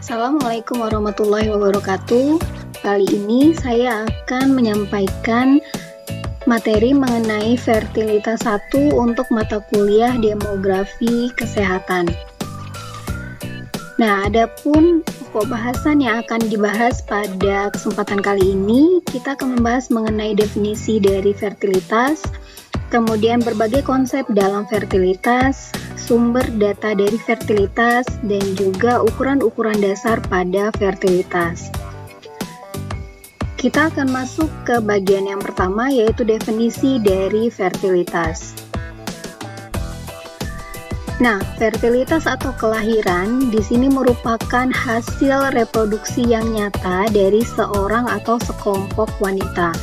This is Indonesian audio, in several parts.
Assalamualaikum warahmatullahi wabarakatuh. Kali ini saya akan menyampaikan materi mengenai fertilitas 1 untuk mata kuliah demografi kesehatan. Nah, adapun pokok bahasan yang akan dibahas pada kesempatan kali ini, kita akan membahas mengenai definisi dari fertilitas, kemudian berbagai konsep dalam fertilitas, sumber data dari fertilitas, dan juga ukuran-ukuran dasar pada fertilitas. Kita akan masuk ke bagian yang pertama, yaitu definisi dari fertilitas. Nah, fertilitas atau kelahiran di sini merupakan hasil reproduksi yang nyata dari seorang atau sekelompok wanita.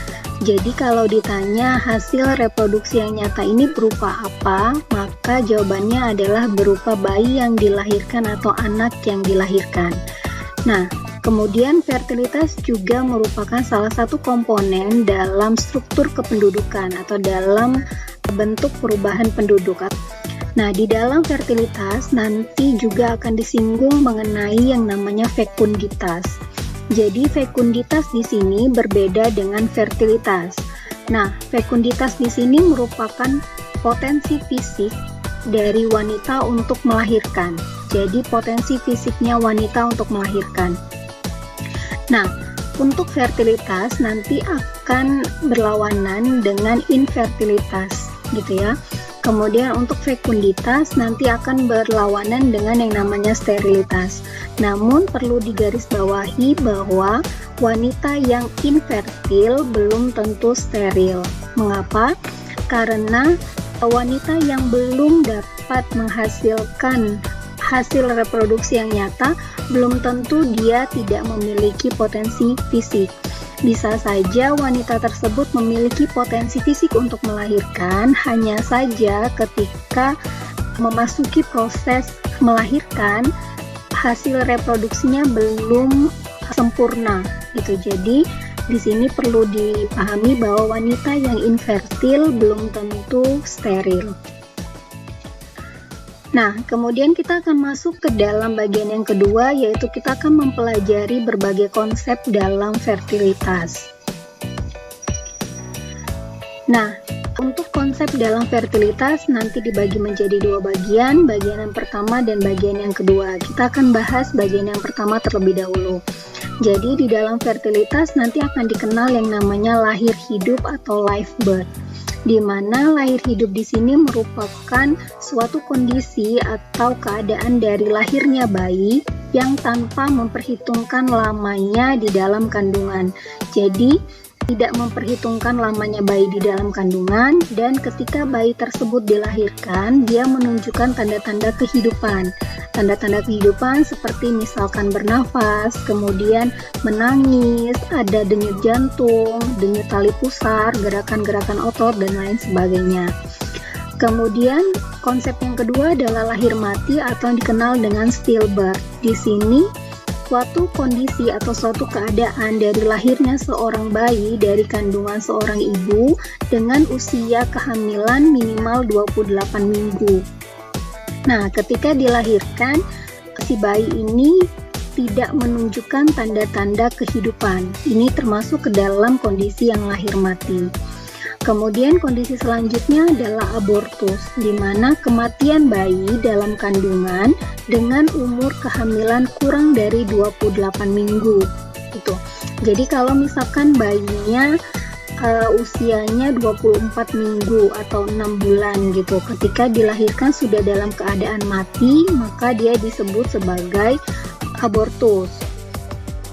Jadi kalau ditanya hasil reproduksi yang nyata ini berupa apa, maka jawabannya adalah berupa bayi yang dilahirkan atau anak yang dilahirkan. Nah, kemudian fertilitas juga merupakan salah satu komponen dalam struktur kependudukan atau dalam bentuk perubahan penduduk. Nah, di dalam fertilitas nanti juga akan disinggung mengenai yang namanya fekunditas. Jadi fekunditas di sini berbeda dengan fertilitas. Nah, fekunditas di sini merupakan potensi fisik dari wanita untuk melahirkan. Jadi potensi fisiknya wanita untuk melahirkan. Nah, untuk fertilitas nanti akan berlawanan dengan infertilitas, gitu ya. Kemudian untuk fekunditas nanti akan berlawanan dengan yang namanya sterilitas. Namun perlu digarisbawahi bahwa wanita yang infertil belum tentu steril. Mengapa? Karena wanita yang belum dapat menghasilkan hasil reproduksi yang nyata, belum tentu dia tidak memiliki potensi fisik. Bisa saja wanita tersebut memiliki potensi fisik untuk melahirkan, hanya saja ketika memasuki proses melahirkan, hasil reproduksinya belum sempurna gitu. Jadi di sini perlu dipahami bahwa wanita yang infertil belum tentu steril. Nah, kemudian kita akan masuk ke dalam bagian yang kedua, yaitu kita akan mempelajari berbagai konsep dalam fertilitas. Nah, untuk konsep dalam fertilitas nanti dibagi menjadi dua bagian yang pertama dan bagian yang kedua. Kita akan bahas bagian yang pertama terlebih dahulu. Jadi di dalam fertilitas nanti akan dikenal yang namanya lahir hidup atau live birth, di mana lahir hidup di sini merupakan suatu kondisi atau keadaan dari lahirnya bayi yang tanpa memperhitungkan lamanya di dalam kandungan. Jadi tidak memperhitungkan lamanya bayi di dalam kandungan, dan ketika bayi tersebut dilahirkan, dia menunjukkan tanda-tanda kehidupan. Tanda-tanda kehidupan seperti misalkan bernafas, kemudian menangis, ada denyut jantung, denyut tali pusar, gerakan-gerakan otot, dan lain sebagainya. Kemudian konsep yang kedua adalah lahir mati atau yang dikenal dengan stillbirth. Di sini suatu kondisi atau suatu keadaan dari lahirnya seorang bayi dari kandungan seorang ibu dengan usia kehamilan minimal 28 minggu. Nah, ketika dilahirkan, si bayi ini tidak menunjukkan tanda-tanda kehidupan. Ini termasuk ke dalam kondisi yang lahir mati. Kemudian kondisi selanjutnya adalah abortus, di mana kematian bayi dalam kandungan dengan umur kehamilan kurang dari 28 minggu. Gitu. Jadi kalau misalkan bayinya usianya 24 minggu atau 6 bulan gitu, ketika dilahirkan sudah dalam keadaan mati, maka dia disebut sebagai abortus.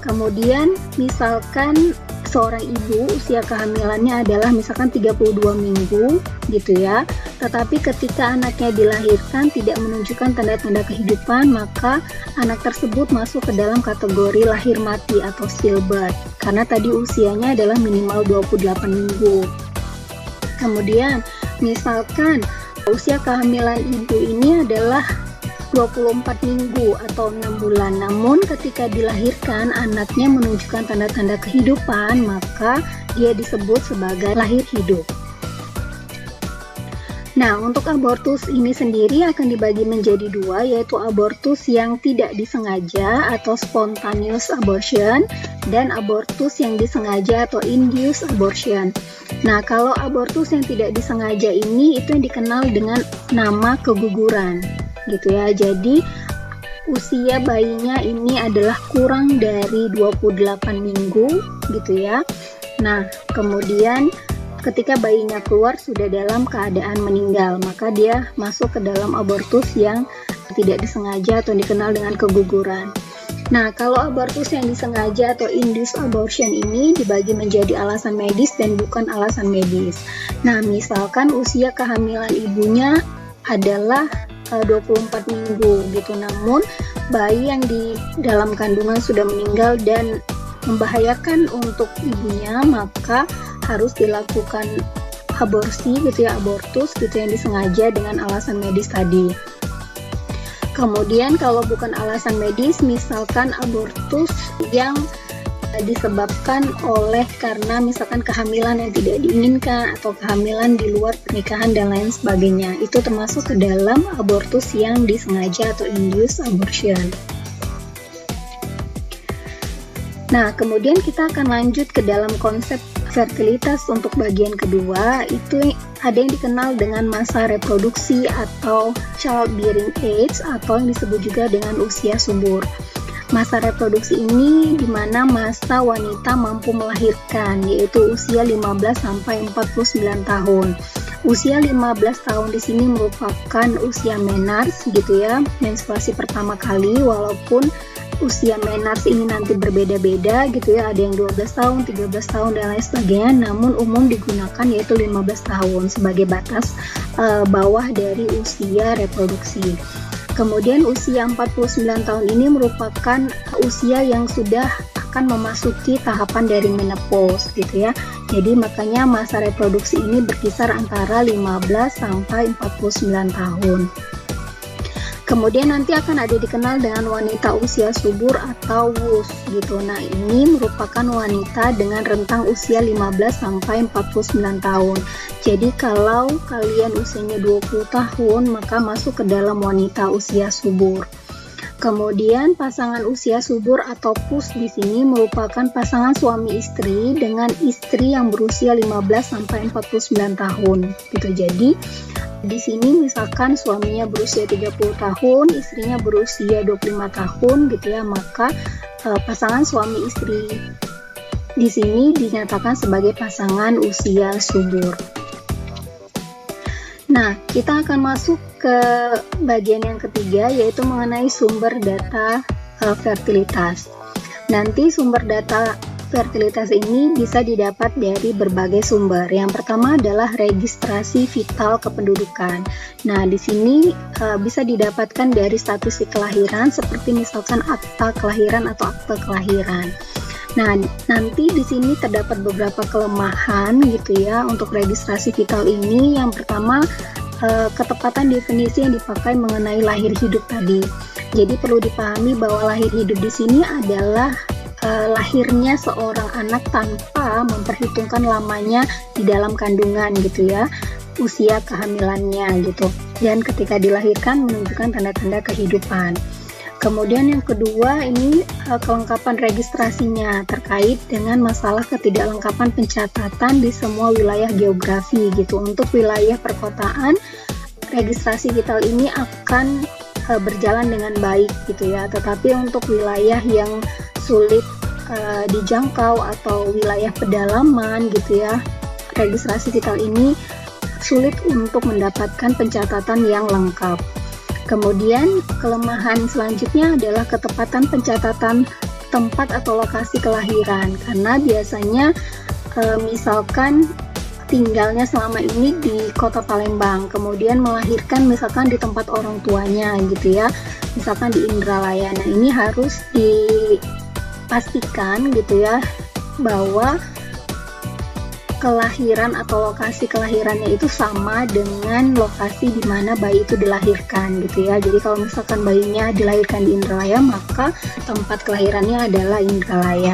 Kemudian misalkan seorang ibu usia kehamilannya adalah misalkan 32 minggu gitu ya, tetapi ketika anaknya dilahirkan tidak menunjukkan tanda-tanda kehidupan, maka anak tersebut masuk ke dalam kategori lahir mati atau stillbirth karena tadi usianya adalah minimal 28 minggu. Kemudian misalkan usia kehamilan ibu ini adalah 24 minggu atau 6 bulan, namun ketika dilahirkan anaknya menunjukkan tanda-tanda kehidupan, maka dia disebut sebagai lahir hidup. Nah, untuk abortus ini sendiri akan dibagi menjadi dua, yaitu abortus yang tidak disengaja atau spontaneous abortion dan abortus yang disengaja atau induced abortion. Nah, kalau abortus yang tidak disengaja ini itu yang dikenal dengan nama keguguran, gitu ya. Jadi usia bayinya ini adalah kurang dari 28 minggu, gitu ya. Nah, kemudian ketika bayinya keluar sudah dalam keadaan meninggal, maka dia masuk ke dalam abortus yang tidak disengaja atau dikenal dengan keguguran. Nah, kalau abortus yang disengaja atau induced abortion ini dibagi menjadi alasan medis dan bukan alasan medis. Nah, misalkan usia kehamilan ibunya adalah 24 minggu gitu, namun bayi yang di dalam kandungan sudah meninggal dan membahayakan untuk ibunya, maka harus dilakukan aborsi gitu ya, abortus gitu yang disengaja dengan alasan medis tadi. Kemudian kalau bukan alasan medis, misalkan abortus yang disebabkan oleh karena misalkan kehamilan yang tidak diinginkan atau kehamilan di luar pernikahan dan lain sebagainya, itu termasuk ke dalam abortus yang disengaja atau induced abortion. Nah, kemudian kita akan lanjut ke dalam konsep fertilitas untuk bagian kedua. Itu ada yang dikenal dengan masa reproduksi atau childbearing age atau yang disebut juga dengan usia subur. Masa reproduksi ini di mana masa wanita mampu melahirkan, yaitu usia 15 sampai 49 tahun. Usia 15 tahun di sini merupakan usia menarche gitu ya, menstruasi pertama kali, walaupun usia menarche ini nanti berbeda-beda gitu ya, ada yang 12 tahun, 13 tahun dan lain sebagainya, namun umum digunakan yaitu 15 tahun sebagai batas bawah dari usia reproduksi. Kemudian usia 49 tahun ini merupakan usia yang sudah akan memasuki tahapan dari menopause gitu ya. Jadi makanya masa reproduksi ini berkisar antara 15 sampai 49 tahun. Kemudian nanti akan ada dikenal dengan wanita usia subur atau WUS gitu. Nah, ini merupakan wanita dengan rentang usia 15 sampai 49 tahun. Jadi kalau kalian usianya 20 tahun, maka masuk ke dalam wanita usia subur. Kemudian pasangan usia subur atau PUS di sini merupakan pasangan suami istri dengan istri yang berusia 15 sampai 49 tahun gitu. Jadi di sini misalkan suaminya berusia 30 tahun, istrinya berusia 25 tahun gitu ya, maka pasangan suami istri di sini dinyatakan sebagai pasangan usia subur. Nah, kita akan masuk ke bagian yang ketiga, yaitu mengenai sumber data fertilitas. Nanti sumber data fertilitas ini bisa didapat dari berbagai sumber. Yang pertama adalah registrasi vital kependudukan. Nah, di sini bisa didapatkan dari statistik kelahiran seperti misalkan akta kelahiran atau akte kelahiran. Nah, nanti di sini terdapat beberapa kelemahan gitu ya untuk registrasi vital ini. Yang pertama, ketepatan definisi yang dipakai mengenai lahir hidup tadi. Jadi perlu dipahami bahwa lahir hidup di sini adalah lahirnya seorang anak tanpa memperhitungkan lamanya di dalam kandungan gitu ya, usia kehamilannya gitu, dan ketika dilahirkan menunjukkan tanda-tanda kehidupan. Kemudian yang kedua ini kelengkapan registrasinya terkait dengan masalah ketidaklengkapan pencatatan di semua wilayah geografi gitu. Untuk wilayah perkotaan, registrasi vital ini akan berjalan dengan baik gitu ya, tetapi untuk wilayah yang sulit dijangkau atau wilayah pedalaman gitu ya, registrasi vital ini sulit untuk mendapatkan pencatatan yang lengkap. Kemudian kelemahan selanjutnya adalah ketepatan pencatatan tempat atau lokasi kelahiran, karena biasanya misalkan tinggalnya selama ini di kota Palembang, kemudian melahirkan misalkan di tempat orang tuanya gitu ya, misalkan di Indralaya. Nah, ini harus dipastikan gitu ya bahwa kelahiran atau lokasi kelahirannya itu sama dengan lokasi di mana bayi itu dilahirkan gitu ya. Jadi kalau misalkan bayinya dilahirkan di Indralaya, maka tempat kelahirannya adalah Indralaya.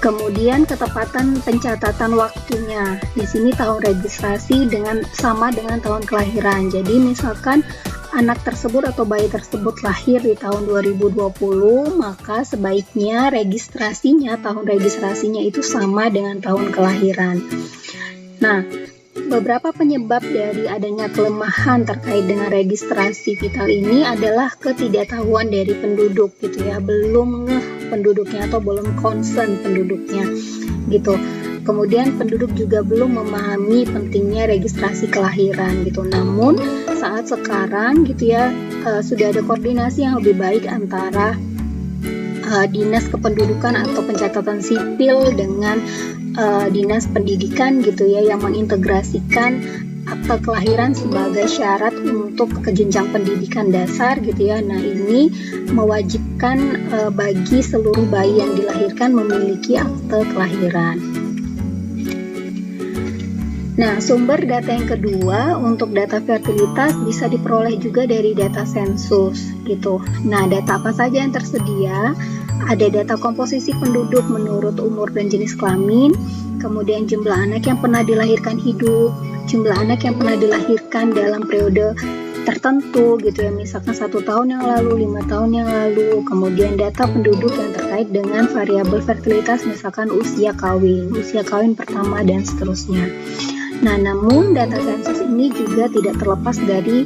Kemudian ketepatan pencatatan waktunya. Di sini tahun registrasi sama dengan tahun kelahiran. Jadi misalkan anak tersebut atau bayi tersebut lahir di tahun 2020, maka sebaiknya tahun registrasinya itu sama dengan tahun kelahiran. Nah, beberapa penyebab dari adanya kelemahan terkait dengan registrasi vital ini adalah ketidaktahuan dari penduduk gitu ya, belum ngeh penduduknya atau belum concern penduduknya gitu. Kemudian penduduk juga belum memahami pentingnya registrasi kelahiran gitu. Namun saat sekarang gitu ya, sudah ada koordinasi yang lebih baik antara Dinas Kependudukan atau Pencatatan Sipil dengan Dinas Pendidikan gitu ya, yang mengintegrasikan akta kelahiran sebagai syarat untuk jenjang pendidikan dasar gitu ya. Nah, ini mewajibkan bagi seluruh bayi yang dilahirkan memiliki akte kelahiran. Nah, sumber data yang kedua untuk data fertilitas bisa diperoleh juga dari data sensus gitu. Nah, data apa saja yang tersedia? Ada data komposisi penduduk menurut umur dan jenis kelamin, kemudian jumlah anak yang pernah dilahirkan hidup, jumlah anak yang pernah dilahirkan dalam periode tertentu gitu ya, misalkan 1 tahun yang lalu, 5 tahun yang lalu, kemudian data penduduk yang terkait dengan variabel fertilitas, misalkan usia kawin pertama dan seterusnya. Nah, namun data sensus ini juga tidak terlepas dari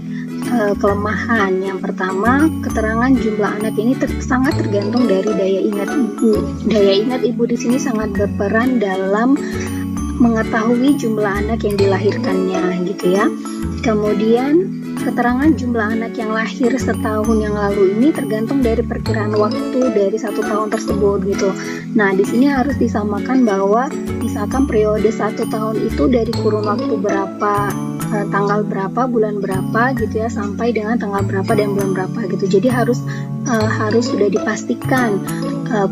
kelemahan. Yang pertama, keterangan jumlah anak ini sangat tergantung dari daya ingat ibu. Daya ingat ibu di sini sangat berperan dalam mengetahui jumlah anak yang dilahirkannya gitu ya. Kemudian keterangan jumlah anak yang lahir setahun yang lalu ini tergantung dari perkiraan waktu dari 1 tahun tersebut gitu. Nah, di sini harus disamakan bahwa misalkan periode 1 tahun itu dari kurun waktu berapa, tanggal berapa, bulan berapa gitu ya, sampai dengan tanggal berapa dan bulan berapa gitu. Jadi harus sudah dipastikan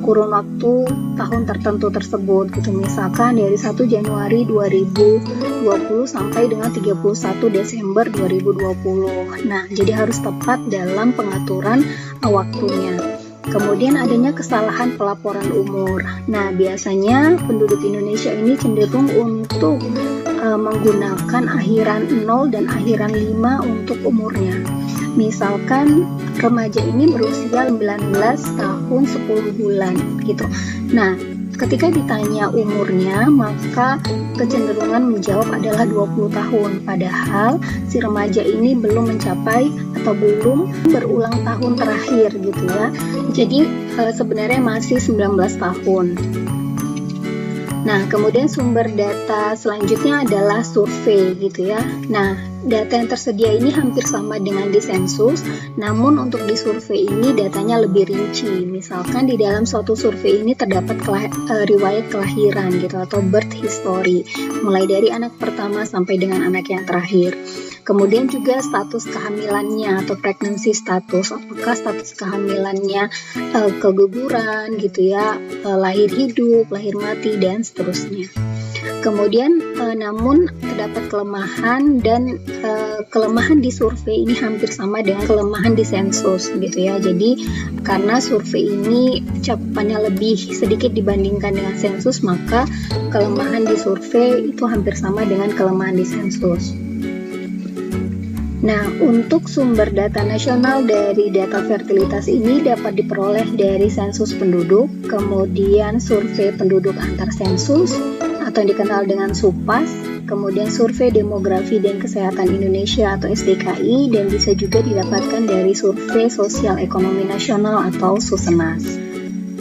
kurun waktu tahun tertentu tersebut gitu. Misalkan dari 1 Januari 2020 sampai dengan 31 Desember 2020. Nah, jadi harus tepat dalam pengaturan waktunya. Kemudian adanya kesalahan pelaporan umur. Nah, biasanya penduduk Indonesia ini cenderung untuk menggunakan akhiran 0 dan akhiran 5 untuk umurnya. Misalkan remaja ini berusia 19 tahun 10 bulan gitu. Nah, ketika ditanya umurnya, maka kecenderungan menjawab adalah 20 tahun. Padahal si remaja ini belum mencapai atau belum berulang tahun terakhir gitu ya. Jadi sebenarnya masih 19 tahun. Nah, kemudian sumber data selanjutnya adalah survei gitu ya. Nah, data yang tersedia ini hampir sama dengan di sensus, namun untuk di survei ini datanya lebih rinci. Misalkan di dalam suatu survei ini terdapat riwayat kelahiran gitu atau birth history, mulai dari anak pertama sampai dengan anak yang terakhir. Kemudian juga status kehamilannya atau pregnancy status, apakah status kehamilannya keguguran gitu ya, lahir hidup, lahir mati, dan seterusnya. Kemudian namun terdapat kelemahan dan kelemahan di survei ini hampir sama dengan kelemahan di sensus gitu ya. Jadi karena survei ini cakupannya lebih sedikit dibandingkan dengan sensus, maka kelemahan di survei itu hampir sama dengan kelemahan di sensus. Nah, untuk sumber data nasional dari data fertilitas ini dapat diperoleh dari sensus penduduk, kemudian survei penduduk antar sensus atau yang dikenal dengan SUPAS, kemudian survei demografi dan kesehatan Indonesia atau SDKI, dan bisa juga didapatkan dari survei sosial ekonomi nasional atau SUSENAS.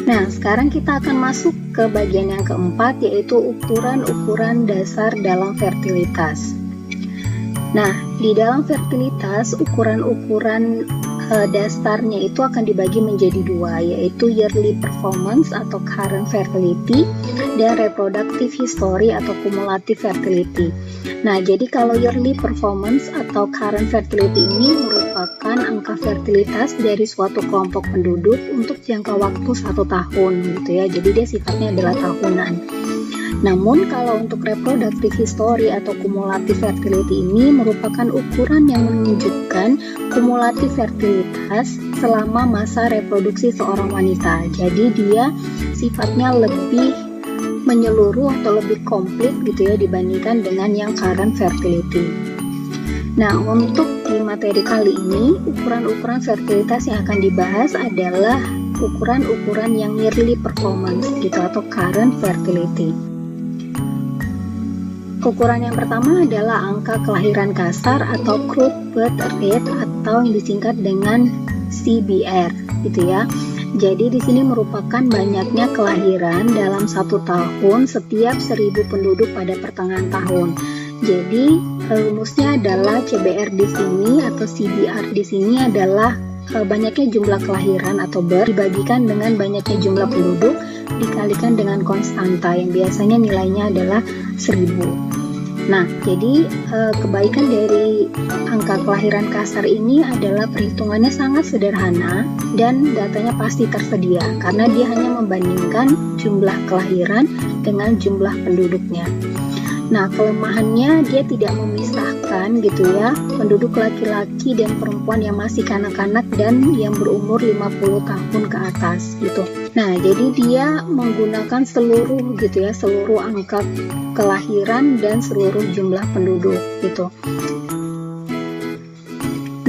Nah, sekarang kita akan masuk ke bagian yang keempat, yaitu ukuran-ukuran dasar dalam fertilitas. Nah, di dalam fertilitas, ukuran-ukuran dasarnya itu akan dibagi menjadi 2, yaitu yearly performance atau current fertility dan reproductive history atau cumulative fertility. Nah, jadi kalau yearly performance atau current fertility ini merupakan angka fertilitas dari suatu kelompok penduduk untuk jangka waktu 1 tahun gitu ya. Jadi dia sifatnya adalah tahunan. Namun kalau untuk reproductive history atau cumulative fertility ini merupakan ukuran yang menunjukkan kumulatif fertilitas selama masa reproduksi seorang wanita. Jadi dia sifatnya lebih menyeluruh atau lebih komplit gitu ya dibandingkan dengan yang current fertility. Nah, untuk di materi kali ini, ukuran-ukuran fertilitas yang akan dibahas adalah ukuran-ukuran yang yearly performance gitu atau current fertility. Ukuran yang pertama adalah angka kelahiran kasar atau crude birth rate atau yang disingkat dengan CBR gitu ya. Jadi di sini merupakan banyaknya kelahiran dalam 1 tahun setiap 1000 penduduk pada pertengahan tahun. Jadi rumusnya adalah CBR di sini atau CBR di sini adalah banyaknya jumlah kelahiran atau birth dibagikan dengan banyaknya jumlah penduduk dikalikan dengan konstanta yang biasanya nilainya adalah 1000. Nah, jadi kebaikan dari angka kelahiran kasar ini adalah perhitungannya sangat sederhana dan datanya pasti tersedia karena dia hanya membandingkan jumlah kelahiran dengan jumlah penduduknya. Nah, kelemahannya dia tidak memisahkan gitu ya penduduk laki-laki dan perempuan yang masih kanak-kanak dan yang berumur 50 tahun ke atas gitu. Nah, jadi dia menggunakan seluruh gitu ya, seluruh angka kelahiran dan seluruh jumlah penduduk gitu.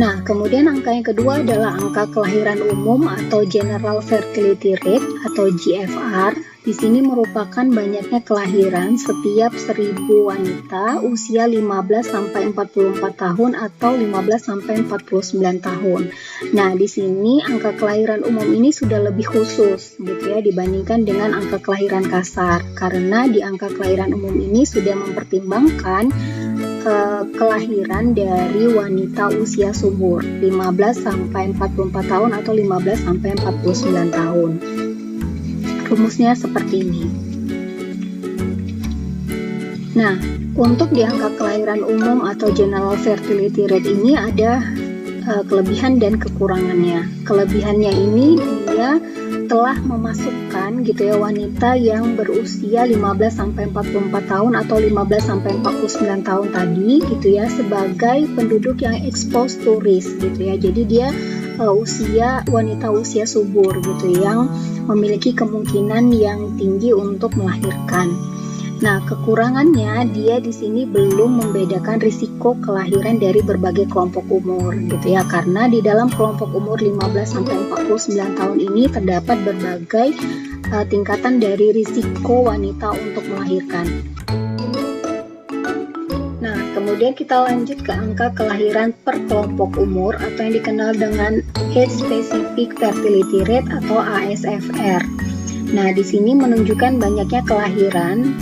Nah, kemudian angka yang kedua adalah angka kelahiran umum atau General Fertility Rate atau GFR. Di sini merupakan banyaknya kelahiran setiap 1000 wanita usia 15 sampai 44 tahun atau 15 sampai 49 tahun. Nah, di sini angka kelahiran umum ini sudah lebih khusus gitu ya dibandingkan dengan angka kelahiran kasar karena di angka kelahiran umum ini sudah mempertimbangkan kelahiran dari wanita usia subur 15 sampai 44 tahun atau 15 sampai 49 tahun. Rumusnya seperti ini. Nah, untuk di angka kelahiran umum atau General Fertility Rate ini ada kelebihan dan kekurangannya. Kelebihannya ini dia telah memasukkan gitu ya wanita yang berusia 15 sampai 44 tahun atau 15 sampai 49 tahun tadi gitu ya sebagai penduduk yang exposed to risk gitu ya. Jadi dia wanita usia subur gitu yang memiliki kemungkinan yang tinggi untuk melahirkan. Nah, kekurangannya dia di sini belum membedakan risiko kelahiran dari berbagai kelompok umur gitu ya. Karena di dalam kelompok umur 15 sampai 49 tahun ini terdapat berbagai tingkatan dari risiko wanita untuk melahirkan. Nah, kemudian kita lanjut ke angka kelahiran per kelompok umur atau yang dikenal dengan Age Specific Fertility Rate atau ASFR. Nah, di sini menunjukkan banyaknya kelahiran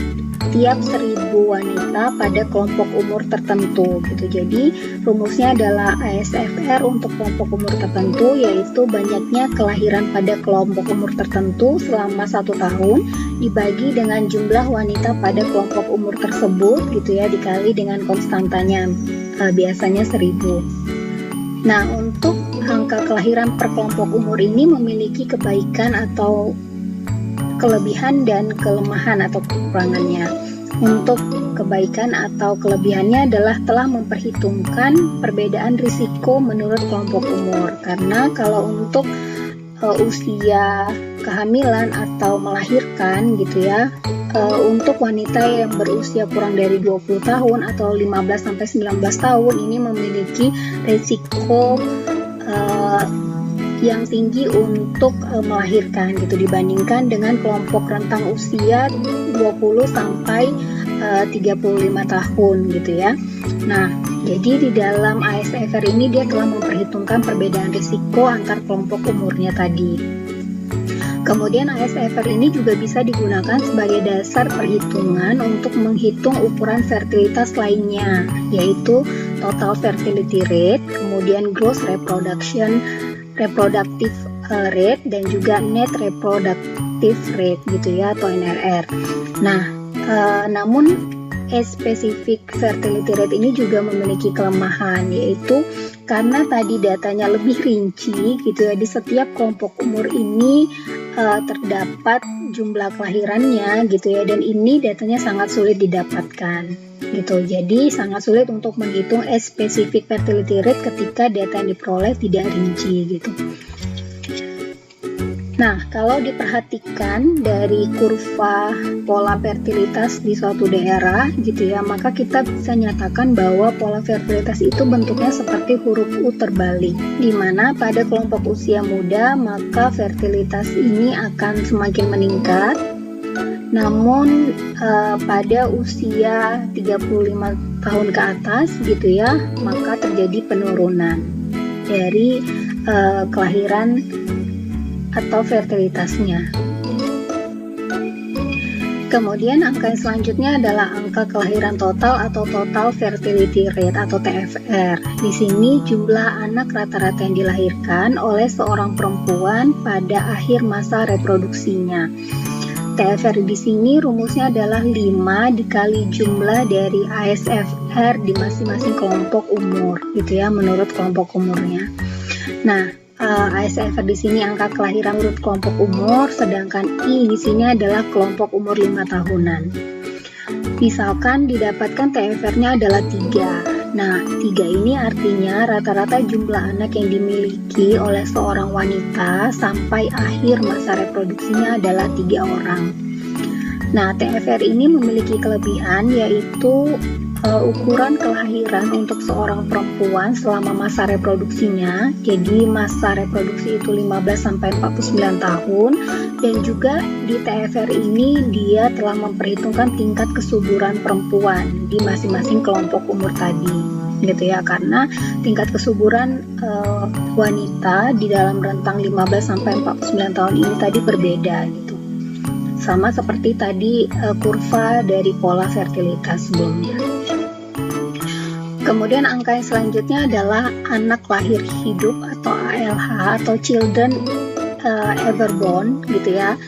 tiap 1000 wanita pada kelompok umur tertentu gitu. Jadi rumusnya adalah ASFR untuk kelompok umur tertentu yaitu banyaknya kelahiran pada kelompok umur tertentu selama 1 tahun dibagi dengan jumlah wanita pada kelompok umur tersebut gitu ya dikali dengan konstantanya biasanya 1000. Nah, untuk angka kelahiran per kelompok umur ini memiliki kebaikan atau kelebihan dan kelemahan atau kekurangannya. Untuk kebaikan atau kelebihannya adalah telah memperhitungkan perbedaan risiko menurut kelompok umur. Karena kalau untuk usia kehamilan atau melahirkan gitu ya, untuk wanita yang berusia kurang dari 20 tahun atau 15 sampai 19 tahun ini memiliki risiko yang tinggi untuk melahirkan gitu dibandingkan dengan kelompok rentang usia 20 sampai 35 tahun gitu ya. Nah, jadi di dalam ASFR ini dia telah memperhitungkan perbedaan risiko antar kelompok umurnya tadi. Kemudian ASFR ini juga bisa digunakan sebagai dasar perhitungan untuk menghitung ukuran fertilitas lainnya, yaitu total fertility rate, kemudian gross reproductive rate dan juga net reproductive rate gitu ya atau NRR. Nah, namun specific fertility rate ini juga memiliki kelemahan yaitu karena tadi datanya lebih rinci gitu ya di setiap kelompok umur ini terdapat jumlah kelahirannya gitu ya dan ini datanya sangat sulit didapatkan gitu. Jadi sangat sulit untuk menghitung specific fertility rate ketika data yang diperoleh tidak rinci gitu. Nah, kalau diperhatikan dari kurva pola fertilitas di suatu daerah gitu ya, maka kita bisa nyatakan bahwa pola fertilitas itu bentuknya seperti huruf U terbalik, di mana pada kelompok usia muda maka fertilitas ini akan semakin meningkat. Namun pada usia 35 tahun ke atas gitu ya, maka terjadi penurunan dari kelahiran atau fertilitasnya. Kemudian angka yang selanjutnya adalah angka kelahiran total atau total fertility rate atau TFR. Di sini jumlah anak rata-rata yang dilahirkan oleh seorang perempuan pada akhir masa reproduksinya. TFR di sini rumusnya adalah 5 dikali jumlah dari ASFR di masing-masing kelompok umur gitu ya, menurut kelompok umurnya. Nah, ASFR di sini angka kelahiran menurut kelompok umur, sedangkan I di sini adalah kelompok umur 5 tahunan. Misalkan didapatkan TFR-nya adalah 3. Nah, 3 ini artinya rata-rata jumlah anak yang dimiliki oleh seorang wanita sampai akhir masa reproduksinya adalah 3 orang. Nah, TFR ini memiliki kelebihan yaitu ukuran kelahiran untuk seorang perempuan selama masa reproduksinya. Jadi masa reproduksi itu 15-49 tahun, dan juga di TFR ini dia telah memperhitungkan tingkat kesuburan perempuan di masing-masing kelompok umur tadi gitu ya, karena tingkat kesuburan wanita di dalam rentang 15-49 tahun ini tadi berbeda gitu. Sama seperti tadi kurva dari pola fertilitas sebelumnya. Kemudian angka yang selanjutnya adalah anak lahir hidup atau ALH atau children ever born gitu ya,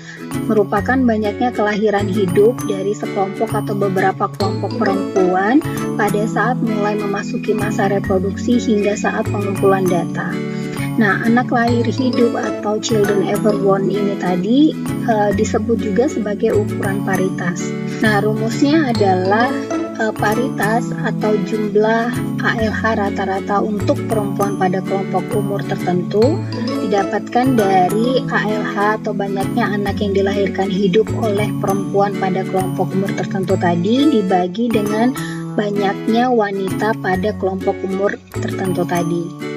merupakan banyaknya kelahiran hidup dari sekelompok atau beberapa kelompok perempuan pada saat mulai memasuki masa reproduksi hingga saat pengumpulan data. Nah, anak lahir hidup atau children ever born ini tadi disebut juga sebagai ukuran paritas. Nah, rumusnya adalah paritas atau jumlah ALH rata-rata untuk perempuan pada kelompok umur tertentu didapatkan dari ALH atau banyaknya anak yang dilahirkan hidup oleh perempuan pada kelompok umur tertentu tadi dibagi dengan banyaknya wanita pada kelompok umur tertentu tadi.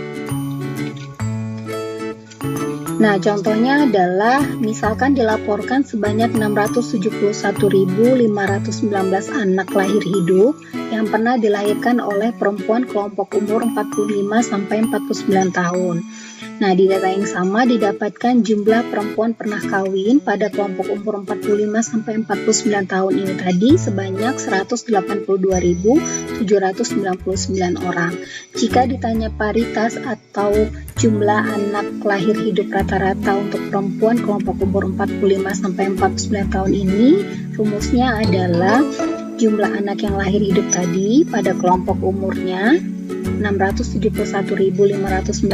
Nah, contohnya adalah misalkan dilaporkan sebanyak 671.519 anak lahir hidup yang pernah dilahirkan oleh perempuan kelompok umur 45-49 tahun. Nah, di data yang sama didapatkan jumlah perempuan pernah kawin pada kelompok umur 45-49 tahun ini tadi sebanyak 182.799 orang. Jika ditanya paritas atau jumlah anak lahir hidup rata-rata untuk perempuan kelompok umur 45-49 tahun ini, rumusnya adalah jumlah anak yang lahir hidup tadi pada kelompok umurnya 671.519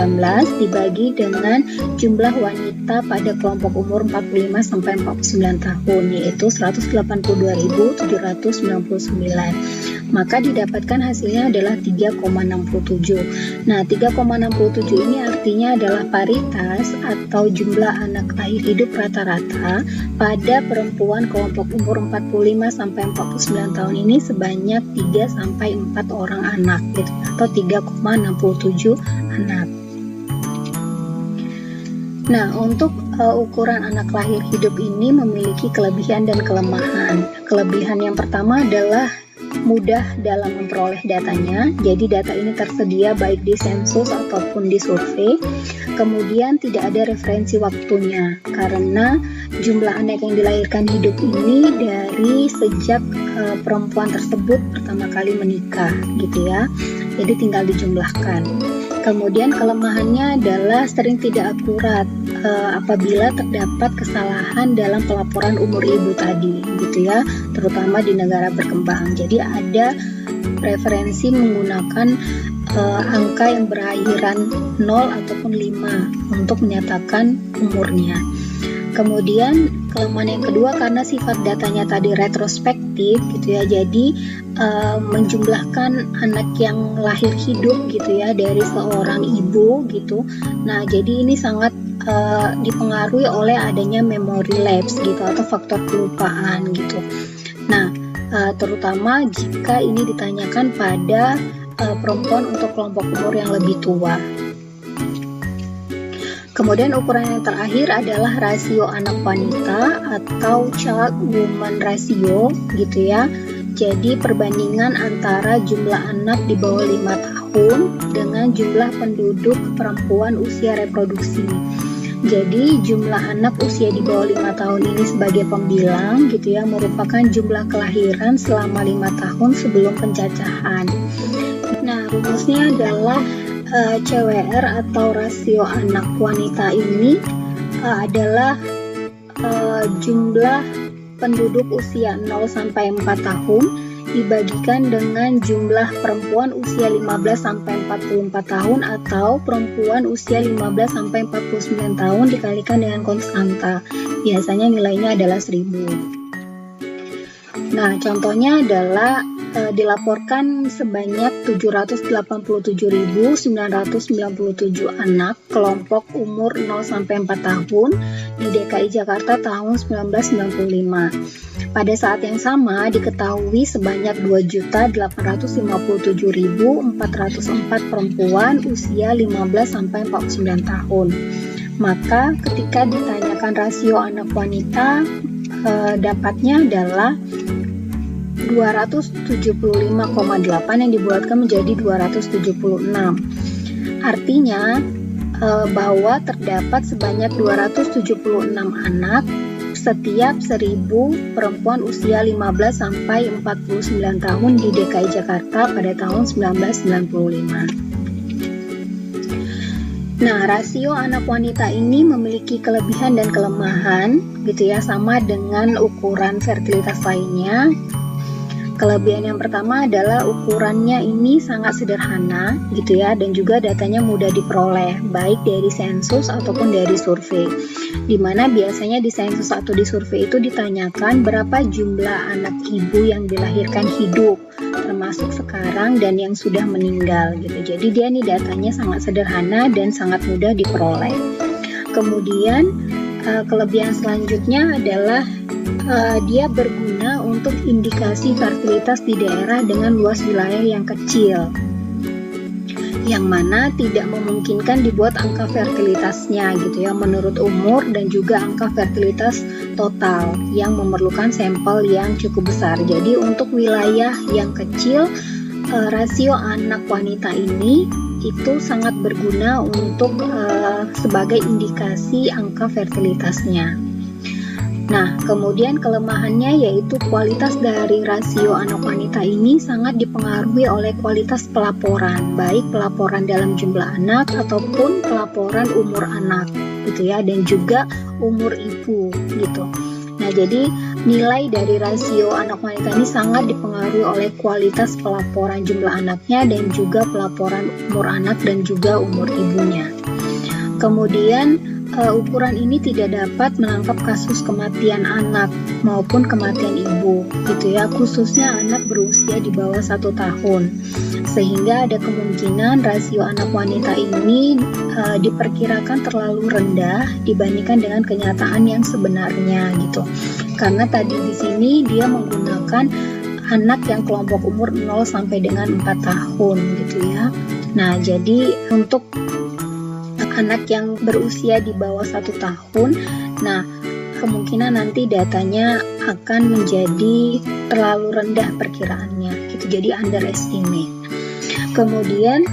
dibagi dengan jumlah wanita pada kelompok umur 45-49 tahun, yaitu 182.799. Maka didapatkan hasilnya adalah 3,67. Nah, 3,67 ini artinya adalah paritas atau jumlah anak lahir hidup rata-rata pada perempuan kelompok umur 45-49 tahun ini sebanyak 3-4 orang anak gitu, atau 3,67 anak. Nah, untuk ukuran anak lahir hidup ini memiliki kelebihan dan kelemahan. Kelebihan yang pertama adalah mudah dalam memperoleh datanya. Jadi data ini tersedia baik di sensus ataupun di survei. Kemudian tidak ada referensi waktunya karena jumlah anak yang dilahirkan hidup ini dari sejak perempuan tersebut pertama kali menikah gitu ya. Jadi tinggal dijumlahkan. Kemudian kelemahannya adalah sering tidak akurat apabila terdapat kesalahan dalam pelaporan umur ibu tadi gitu ya, terutama di negara berkembang. Jadi ada preferensi menggunakan angka yang berakhiran 0 ataupun 5 untuk menyatakan umurnya. Kemudian kelemahan yang kedua karena sifat datanya tadi retrospektif gitu ya, jadi menjumlahkan anak yang lahir hidup gitu ya dari seorang ibu gitu. Nah, jadi ini sangat dipengaruhi oleh adanya memory lapse gitu atau faktor kelupaan gitu. Nah, terutama jika ini ditanyakan pada perempuan untuk kelompok umur yang lebih tua. Kemudian ukuran yang terakhir adalah rasio anak wanita atau child woman ratio gitu ya. Jadi perbandingan antara jumlah anak di bawah 5 tahun dengan jumlah penduduk perempuan usia reproduksi. Jadi jumlah anak usia di bawah 5 tahun ini sebagai pembilang gitu ya, merupakan jumlah kelahiran selama 5 tahun sebelum pencacahan. Nah, rumusnya adalah CWR atau rasio anak wanita ini adalah jumlah penduduk usia 0 sampai 4 tahun dibagikan dengan jumlah perempuan usia 15 sampai 44 tahun atau perempuan usia 15 sampai 49 tahun dikalikan dengan konstanta. Biasanya nilainya adalah 1000. Nah, contohnya adalah dilaporkan sebanyak 787.997 anak kelompok umur 0 sampai 4 tahun di DKI Jakarta tahun 1995. Pada saat yang sama diketahui sebanyak 2.857.404 perempuan usia 15 sampai 49 tahun. Maka ketika ditanyakan rasio anak wanita, dapatnya adalah 275,8 yang dibulatkan menjadi 276. Artinya bahwa terdapat sebanyak 276 anak setiap 1000 perempuan usia 15 sampai 49 tahun di DKI Jakarta pada tahun 1995. Nah, rasio anak wanita ini memiliki kelebihan dan kelemahan gitu ya, sama dengan ukuran fertilitas lainnya. Kelebihan yang pertama adalah ukurannya ini sangat sederhana gitu ya, dan juga datanya mudah diperoleh baik dari sensus ataupun dari survei. Dimana biasanya di sensus atau di survei itu ditanyakan berapa jumlah anak ibu yang dilahirkan hidup, termasuk sekarang dan yang sudah meninggal gitu. Jadi dia nih datanya sangat sederhana dan sangat mudah diperoleh. Kemudian kelebihan selanjutnya adalah dia berguna untuk indikasi fertilitas di daerah dengan luas wilayah yang kecil, yang mana tidak memungkinkan dibuat angka fertilitasnya gitu ya menurut umur, dan juga angka fertilitas total yang memerlukan sampel yang cukup besar. Jadi untuk wilayah yang kecil, rasio anak wanita ini itu sangat berguna untuk sebagai indikasi angka fertilitasnya. Nah, kemudian kelemahannya yaitu kualitas dari rasio anak wanita ini sangat dipengaruhi oleh kualitas pelaporan, baik pelaporan dalam jumlah anak ataupun pelaporan umur anak gitu ya, dan juga umur ibu gitu. Nah, jadi nilai dari rasio anak wanita ini sangat dipengaruhi oleh kualitas pelaporan jumlah anaknya dan juga pelaporan umur anak dan juga umur ibunya. Kemudian ukuran ini tidak dapat menangkap kasus kematian anak maupun kematian ibu gitu ya, khususnya anak berusia di bawah 1 tahun, sehingga ada kemungkinan rasio anak wanita ini diperkirakan terlalu rendah dibandingkan dengan kenyataan yang sebenarnya gitu. Karena tadi di sini dia menggunakan anak yang kelompok umur 0 sampai dengan 4 tahun gitu ya. Nah, jadi untuk anak yang berusia di bawah 1 tahun, nah kemungkinan nanti datanya akan menjadi terlalu rendah perkiraannya gitu, jadi underestimate. Kemudian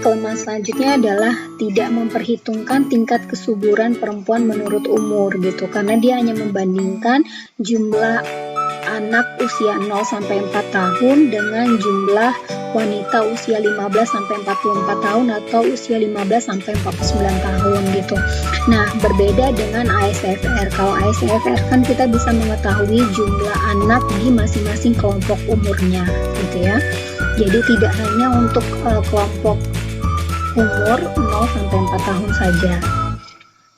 kelemahan selanjutnya adalah tidak memperhitungkan tingkat kesuburan perempuan menurut umur gitu, karena dia hanya membandingkan jumlah anak usia 0 sampai 4 tahun dengan jumlah wanita usia 15 sampai 44 tahun atau usia 15 sampai 49 tahun gitu. Nah, berbeda dengan ASFR. Kalau ASFR kan kita bisa mengetahui jumlah anak di masing-masing kelompok umurnya gitu ya. Jadi tidak hanya untuk kelompok umur 0 sampai 4 tahun saja.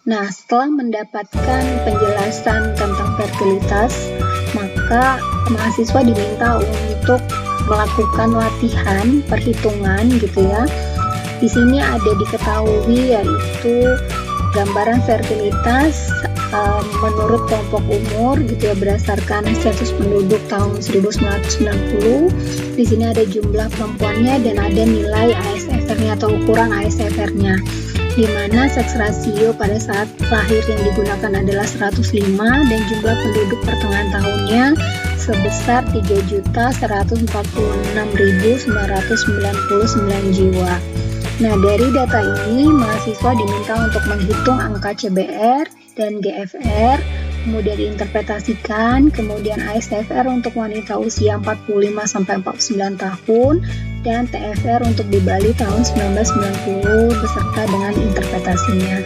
Nah, setelah mendapatkan penjelasan tentang fertilitas, maka mahasiswa diminta untuk melakukan latihan perhitungan gitu ya. Di sini ada diketahui yaitu gambaran fertilitas menurut kelompok umur gitu ya, berdasarkan sensus penduduk tahun 1990. Di sini ada jumlah perempuannya dan ada nilai ASFR-nya atau ukuran ASFR-nya, di mana seks rasio pada saat lahir yang digunakan adalah 105 dan jumlah penduduk pertengahan tahunnya sebesar 3.146.999 jiwa. Nah, dari data ini mahasiswa diminta untuk menghitung angka CBR dan GFR, kemudian diinterpretasikan, kemudian ASFR untuk wanita usia 45-49 tahun, dan TFR untuk di Bali tahun 1990 beserta dengan interpretasinya.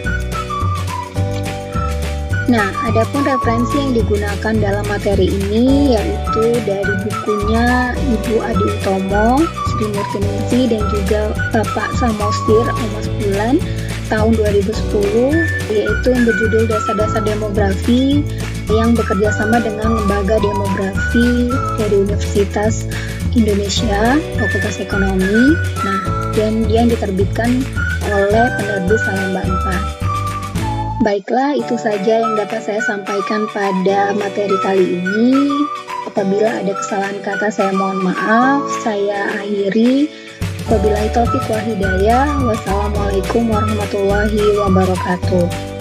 Nah, adapun referensi yang digunakan dalam materi ini yaitu dari bukunya Ibu Adi Utomo, Sri Murtiningsih, dan juga Bapak Samosir Omas Bulan tahun 2010, yaitu yang berjudul Dasar-Dasar Demografi, yang bekerja sama dengan Lembaga Demografi dari Universitas Indonesia, Fakultas Ekonomi. Nah, dan yang diterbitkan oleh penerbit Salemba 4. Baiklah, itu saja yang dapat saya sampaikan pada materi kali ini. Apabila ada kesalahan kata, saya mohon maaf. Saya akhiri. Wabillahi taufiq wal hidayah. Wassalamualaikum warahmatullahi wabarakatuh.